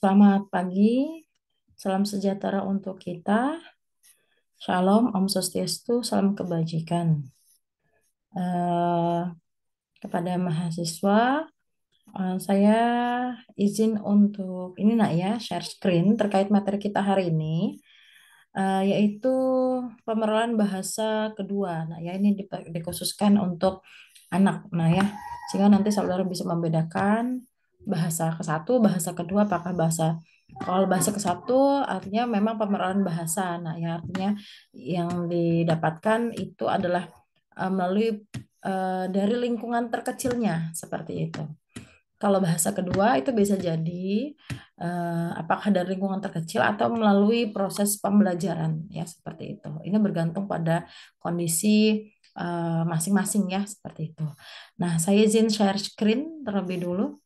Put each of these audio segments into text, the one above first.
Selamat pagi, salam sejahtera untuk kita. Shalom, Om Swastiastu, salam kebajikan. Eh, Kepada mahasiswa, saya izin untuk ini nak ya, share screen terkait materi kita hari ini, yaitu pemerolehan bahasa kedua. Nah ya ini dikhususkan untuk anak. Nah ya, sehingga nanti saudara bisa membedakan bahasa ke satu, bahasa kedua, apakah bahasa kalau bahasa ke satu artinya memang pemerolehan bahasa. Nah ya artinya yang didapatkan itu adalah melalui dari lingkungan terkecilnya seperti itu. Kalau bahasa kedua itu bisa jadi apakah dari lingkungan terkecil atau melalui proses pembelajaran ya seperti itu. Ini bergantung pada kondisi masing-masing ya seperti itu. Nah, saya izin share screen terlebih dulu.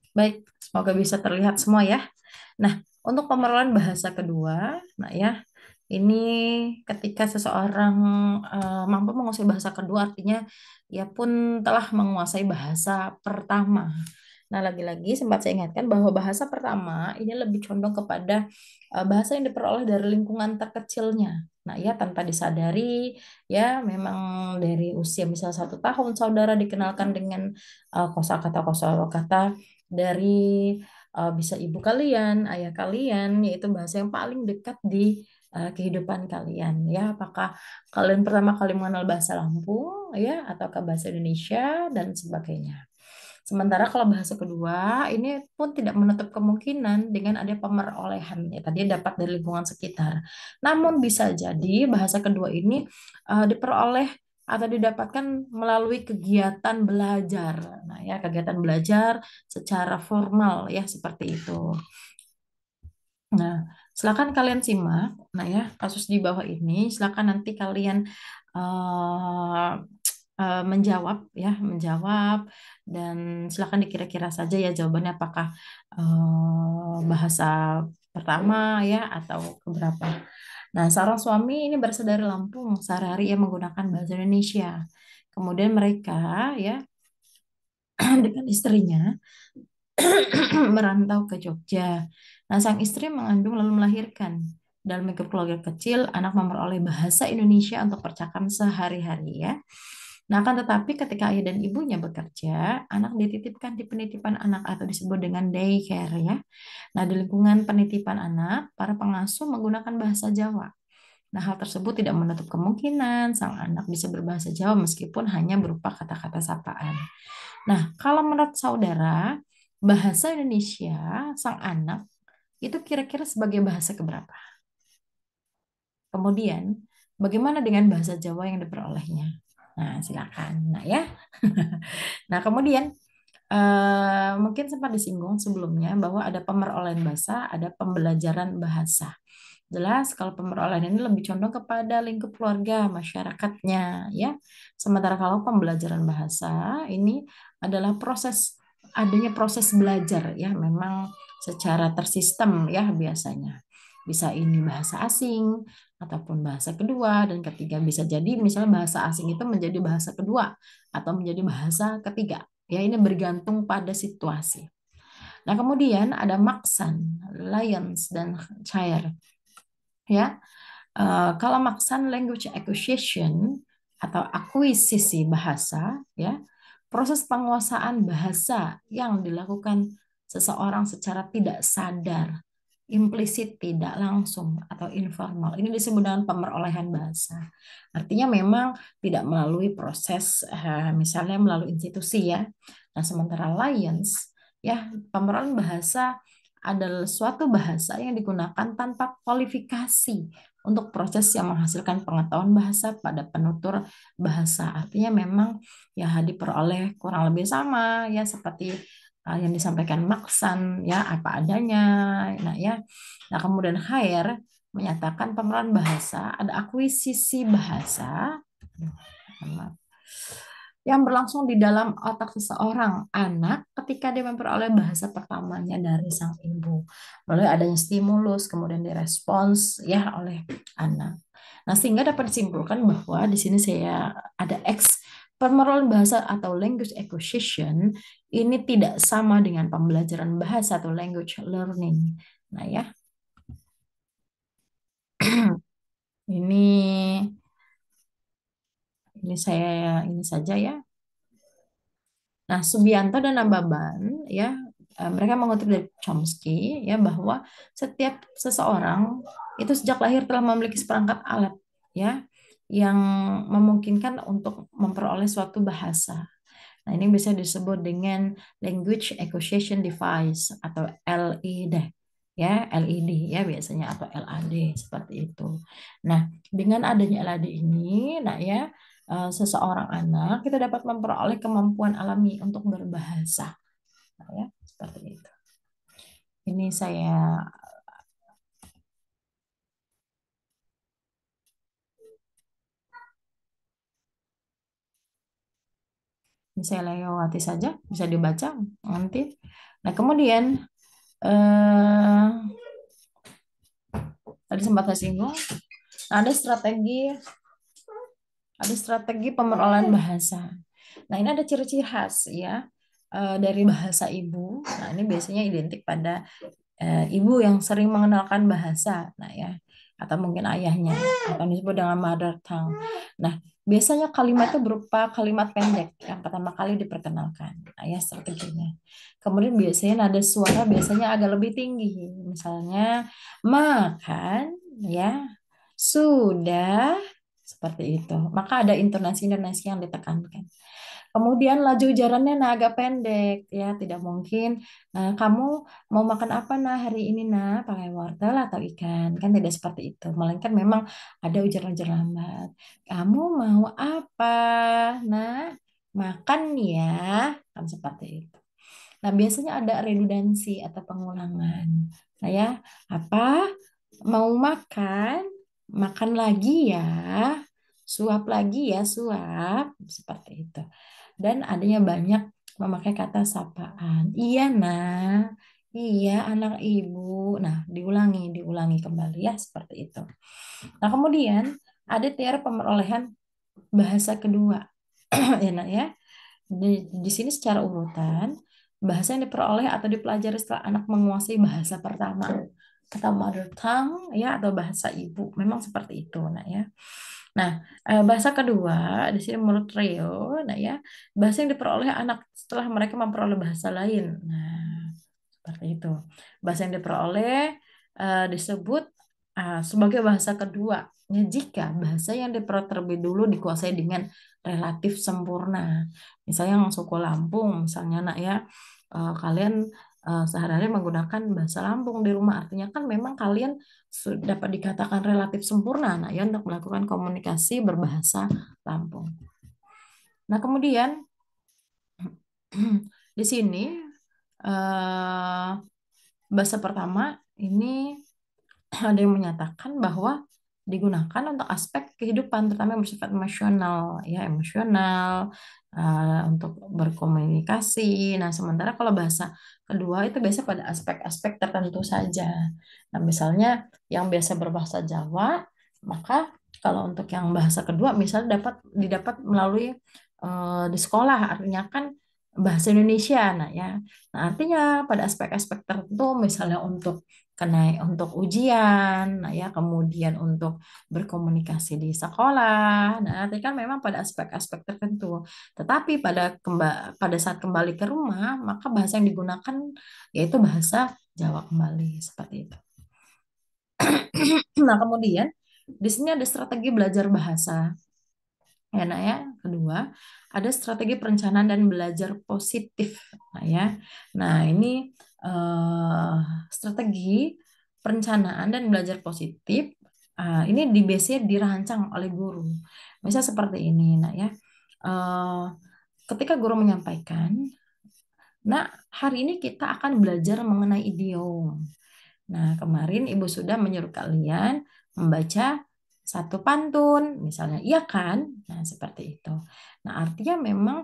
Baik, semoga bisa terlihat semua ya. Nah, untuk pemerolehan bahasa kedua, nah ya, ini ketika seseorang mampu menguasai bahasa kedua, artinya ia pun telah menguasai bahasa pertama. Nah, lagi-lagi sempat saya ingatkan bahwa bahasa pertama ini lebih condong kepada bahasa yang diperoleh dari lingkungan terkecilnya. Nah, ya tanpa disadari, ya memang dari usia misal 1 tahun saudara dikenalkan dengan kosakata dari bisa ibu kalian, ayah kalian, yaitu bahasa yang paling dekat di kehidupan kalian. Ya, apakah kalian pertama kali mengenal bahasa Lampung, ya, ataukah bahasa Indonesia dan sebagainya. Sementara kalau bahasa kedua ini pun tidak menutup kemungkinan dengan ada pemerolehan ya tadi dapat dari lingkungan sekitar. Namun bisa jadi bahasa kedua ini diperoleh atau didapatkan melalui kegiatan belajar. Nah, ya kegiatan belajar secara formal ya seperti itu. Nah, silakan kalian simak. Nah, ya kasus di bawah ini silakan nanti kalian eh, menjawab ya, menjawab dan silakan dikira-kira saja ya jawabannya apakah bahasa pertama ya atau keberapa. Nah, seorang suami ini berasal dari Lampung, sehari-hari ia menggunakan bahasa Indonesia. Kemudian mereka ya dengan istrinya merantau ke Jogja. Nah, sang istri mengandung lalu melahirkan. Dalam lingkup keluarga kecil, anak memperoleh bahasa Indonesia untuk percakapan sehari-hari ya. Nah, akan tetapi ketika ayah dan ibunya bekerja, anak dititipkan di penitipan anak atau disebut dengan daycare ya. Nah, di lingkungan penitipan anak, para pengasuh menggunakan bahasa Jawa. Nah, hal tersebut tidak menutup kemungkinan sang anak bisa berbahasa Jawa meskipun hanya berupa kata-kata sapaan. Nah, kalau menurut saudara, bahasa Indonesia sang anak itu kira-kira sebagai bahasa keberapa? Kemudian, bagaimana dengan bahasa Jawa yang diperolehnya? Nah, silakan. Nah, ya. Nah, kemudian mungkin sempat disinggung sebelumnya bahwa ada pemerolehan bahasa, ada pembelajaran bahasa. Jelas kalau pemerolehan ini lebih condong kepada lingkup keluarga, masyarakatnya, ya. Sementara kalau pembelajaran bahasa ini adalah adanya proses belajar, ya, memang secara tersistem, ya, biasanya. Bisa ini bahasa asing, ataupun bahasa kedua, dan ketiga bisa jadi misalnya bahasa asing itu menjadi bahasa kedua, atau menjadi bahasa ketiga. Ya, ini bergantung pada situasi. Nah, kemudian ada Maksan, Lyons, dan Chair. Ya, kalau maksan language acquisition atau akuisisi bahasa, ya, proses penguasaan bahasa yang dilakukan seseorang secara tidak sadar, implisit, tidak langsung atau informal. Ini disebut dengan pemerolehan bahasa. Artinya memang tidak melalui proses, misalnya melalui institusi ya. Nah, sementara Lions, ya, pemerolehan bahasa adalah suatu bahasa yang digunakan tanpa kualifikasi untuk proses yang menghasilkan pengetahuan bahasa pada penutur bahasa. Artinya memang ya diperoleh kurang lebih sama ya seperti yang disampaikan Maksan ya apa adanya. Nah ya. Nah kemudian Haier menyatakan pemeran bahasa ada akuisisi bahasa. Maaf. yang berlangsung di dalam otak seseorang anak ketika dia memperoleh bahasa pertamanya dari sang ibu. Melalui adanya stimulus, kemudian direspons ya oleh anak. Nah, sehingga dapat disimpulkan bahwa di sini saya ada X, pemerolehan bahasa atau language acquisition ini tidak sama dengan pembelajaran bahasa atau language learning. Nah, ya, ini ini saja ya. Nah, Subianto dan Nambaban ya, mereka mengutip dari Chomsky ya bahwa setiap seseorang itu sejak lahir telah memiliki seperangkat alat ya yang memungkinkan untuk memperoleh suatu bahasa. Nah, ini bisa disebut dengan language acquisition device atau LED ya, LED ya biasanya atau LAD seperti itu. Nah, dengan adanya LAD ini, nah ya seseorang anak kita dapat memperoleh kemampuan alami untuk berbahasa. Nah, ya, seperti itu. Ini saya ini saya lewati saja, bisa dibaca nanti. Nah, kemudian eh, tadi sempat saya singgung, ada strategi pemerolehan bahasa. Nah, ini ada ciri-ciri khas ya dari bahasa ibu. Nah, ini biasanya identik pada ibu yang sering mengenalkan bahasa, nah ya, atau mungkin ayahnya, atau disebut dengan mother tongue. Nah, biasanya kalimat itu berupa kalimat pendek yang pertama kali diperkenalkan. Nah, ya strateginya. Kemudian biasanya nada suara biasanya agak lebih tinggi. Misalnya makan, ya, sudah, seperti itu. Maka ada intonasi-intonasi yang ditekankan. Kemudian laju jalannya nah agak pendek ya, tidak mungkin kamu mau makan apa nah hari ini nah pakai wortel atau ikan kan tidak seperti itu. Melainkan memang ada ujar-ujar lambat. Kamu mau apa? Nah, makan ya kan seperti itu. Nah, biasanya ada redundansi atau pengulangan. Nah, ya, apa? Mau makan? Makan lagi ya. Suap lagi ya, suap. Seperti itu. Dan adanya banyak memakai kata sapaan. Iya, nah. Iya, anak ibu. Nah, diulangi kembali ya, seperti itu. Nah, kemudian ada tiara pemerolehan bahasa kedua. Ya, nah, ya. Di sini secara urutan, bahasa yang diperoleh atau dipelajari setelah anak menguasai bahasa pertama atau mother tongue ya atau bahasa ibu. Memang seperti itu, nah ya. Nah, bahasa kedua di sini menurut Rio, nah ya, bahasa yang diperoleh anak setelah mereka memperoleh bahasa lain. Nah, seperti itu. Bahasa yang diperoleh disebut sebagai bahasa kedua. Ya, jika bahasa yang diperoleh terlebih dulu dikuasai dengan relatif sempurna. Misalnya yang suku Lampung, misalnya nak ya, kalian sehari-hari menggunakan bahasa Lampung di rumah. Artinya kan memang kalian sudah dapat dikatakan relatif sempurna nah ya untuk melakukan komunikasi berbahasa Lampung. Nah, kemudian di sini eh, bahasa pertama ini ada yang menyatakan bahwa digunakan untuk aspek kehidupan terutama yang bersifat emosional ya emosional untuk berkomunikasi. Nah, sementara kalau bahasa kedua itu biasa pada aspek-aspek tertentu saja. Nah, misalnya yang biasa berbahasa Jawa, maka kalau untuk yang bahasa kedua misalnya didapat melalui di sekolah, artinya kan bahasa Indonesia. Nah, ya. Nah, artinya pada aspek-aspek tertentu misalnya untuk ujian, nah ya, kemudian untuk berkomunikasi di sekolah. Nah, nanti kan memang pada aspek-aspek tertentu. Tetapi pada saat kembali ke rumah, maka bahasa yang digunakan yaitu bahasa Jawa kembali seperti itu. Nah, kemudian di sini ada strategi belajar bahasa. Ya, nah ya, kedua, ada strategi perencanaan dan belajar positif. Nah, ya. Nah, ini eh, strategi perencanaan dan belajar positif ini biasanya dirancang oleh guru. Misal seperti ini, nah ya. Eh, ketika guru menyampaikan, nah, hari ini kita akan belajar mengenai idiom. Nah, kemarin Ibu sudah menyuruh kalian membaca satu pantun, misalnya, iya kan? Nah, seperti itu. Nah, artinya memang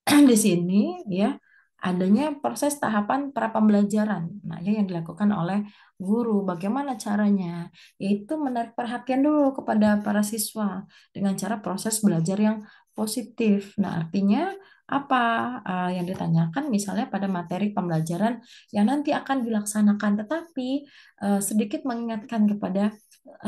di sini ya adanya proses tahapan pra pembelajaran. Nah, yang dilakukan oleh guru. Bagaimana caranya? Yaitu menarik perhatian dulu kepada para siswa dengan cara proses belajar yang positif. Nah, artinya apa? Yang ditanyakan misalnya pada materi pembelajaran yang nanti akan dilaksanakan, tetapi sedikit mengingatkan kepada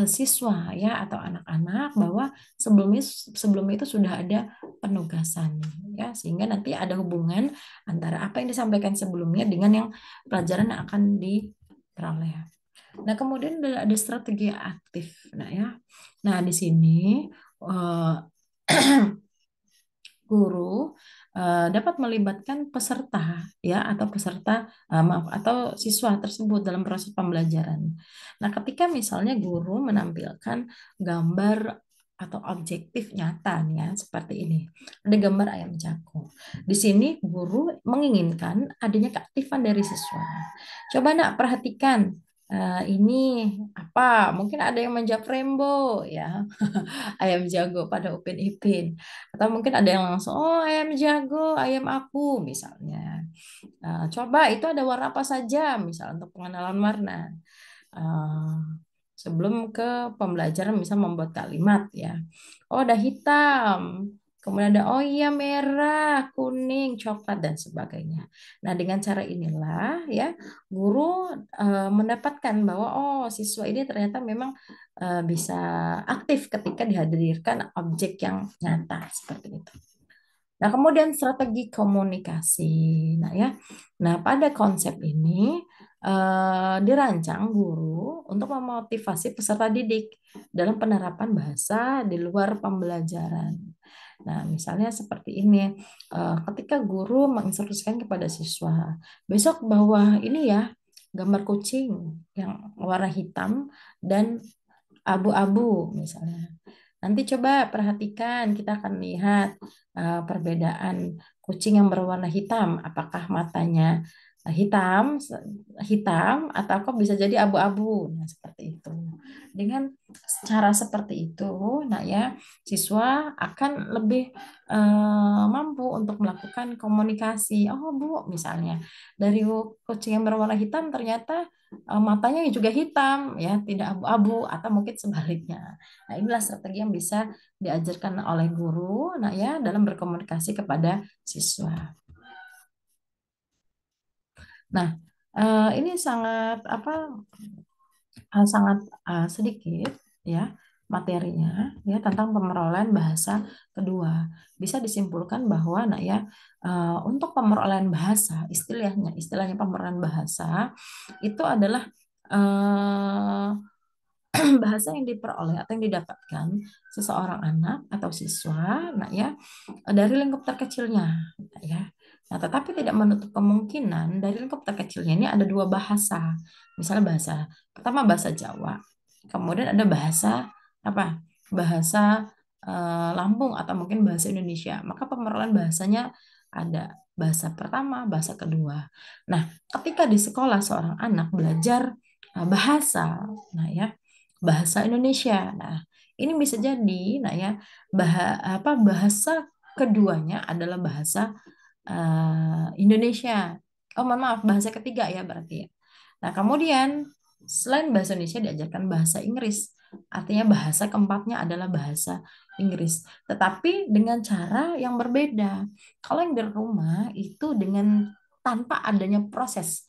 siswa ya atau anak-anak bahwa sebelumnya sebelum itu sudah ada penugasan ya, sehingga nanti ada hubungan antara apa yang disampaikan sebelumnya dengan yang pelajaran yang akan diperoleh. Nah, kemudian ada strategi aktif. Nah, ya. Nah, di sini eh, guru dapat melibatkan peserta ya atau peserta maaf atau siswa tersebut dalam proses pembelajaran. Nah, ketika misalnya guru menampilkan gambar atau objektif nyata nih ya seperti ini. Ada gambar ayam jago. Di sini guru menginginkan adanya keaktifan dari siswa. Coba nak perhatikan ini apa? Mungkin ada yang menjawab rainbow ya. Ayam jago pada Upin Ipin. Atau mungkin ada yang langsung, oh ayam jago, ayam aku misalnya. Coba itu ada warna apa saja, misal untuk pengenalan warna. Eh, Sebelum ke pembelajaran bisa membuat kalimat ya. Oh ada hitam, kemudian ada oh iya merah, kuning, coklat dan sebagainya. Nah dengan cara inilah ya guru mendapatkan bahwa oh siswa ini ternyata memang bisa aktif ketika dihadirkan objek yang nyata seperti itu. Nah, kemudian strategi komunikasi. Nah, ya. Nah, pada konsep ini dirancang guru untuk memotivasi peserta didik dalam penerapan bahasa di luar pembelajaran. Nah, misalnya seperti ini, ketika guru menginstruksikan kepada siswa, besok bawa ini ya, gambar kucing yang warna hitam dan abu-abu misalnya. Nanti coba perhatikan, kita akan lihat perbedaan kucing yang berwarna hitam. Apakah matanya hitam, hitam, atau kok bisa jadi abu-abu. Nah, seperti itu. Dengan cara seperti itu, nah ya, siswa akan lebih mampu untuk melakukan komunikasi. Oh, Bu, misalnya dari kucing yang berwarna hitam ternyata matanya juga hitam, ya, tidak abu-abu, atau mungkin sebaliknya. Nah, inilah strategi yang bisa diajarkan oleh guru, nah ya, dalam berkomunikasi kepada siswa. Nah, ini sangat apa? Sangat sedikit ya materinya ya tentang pemerolehan bahasa kedua. Bisa disimpulkan bahwa nah ya untuk pemerolehan bahasa istilahnya pemerolehan bahasa itu adalah eh, bahasa yang diperoleh atau yang didapatkan seseorang anak atau siswa nah ya dari lingkup terkecilnya ya. Nah, tetapi tidak menutup kemungkinan dari lingkup terkecilnya ini ada dua bahasa. Misalnya bahasa pertama bahasa Jawa, kemudian ada bahasa apa? Bahasa Lampung atau mungkin bahasa Indonesia. Maka pemerolehan bahasanya ada bahasa pertama, bahasa kedua. Nah, ketika di sekolah seorang anak belajar bahasa, nah ya, bahasa Indonesia. Nah, ini bisa jadi nah ya bahasa keduanya adalah bahasa Indonesia. Oh, mohon maaf, bahasa ketiga ya berarti. Nah, kemudian selain bahasa Indonesia diajarkan bahasa Inggris. Artinya bahasa keempatnya adalah bahasa Inggris. Tetapi dengan cara yang berbeda. Kalau yang di rumah itu dengan tanpa adanya proses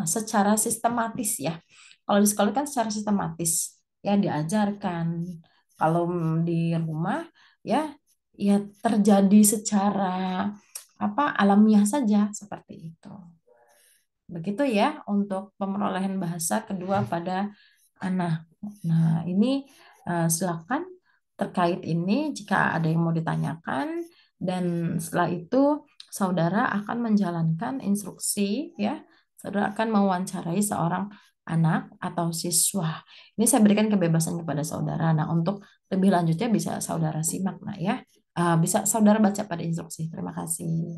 secara sistematis ya. Kalau di sekolah kan secara sistematis ya diajarkan. Kalau di rumah ya ya terjadi secara apa alamiah saja seperti itu. Begitu ya untuk pemerolehan bahasa kedua pada anak. Nah, ini silakan terkait ini jika ada yang mau ditanyakan dan setelah itu saudara akan menjalankan instruksi ya. Saudara akan mewawancarai seorang anak atau siswa. Ini saya berikan kebebasan kepada saudara. Nah, untuk lebih lanjutnya bisa saudara simak nah ya. Bisa saudara baca pada instruksi. Terima kasih.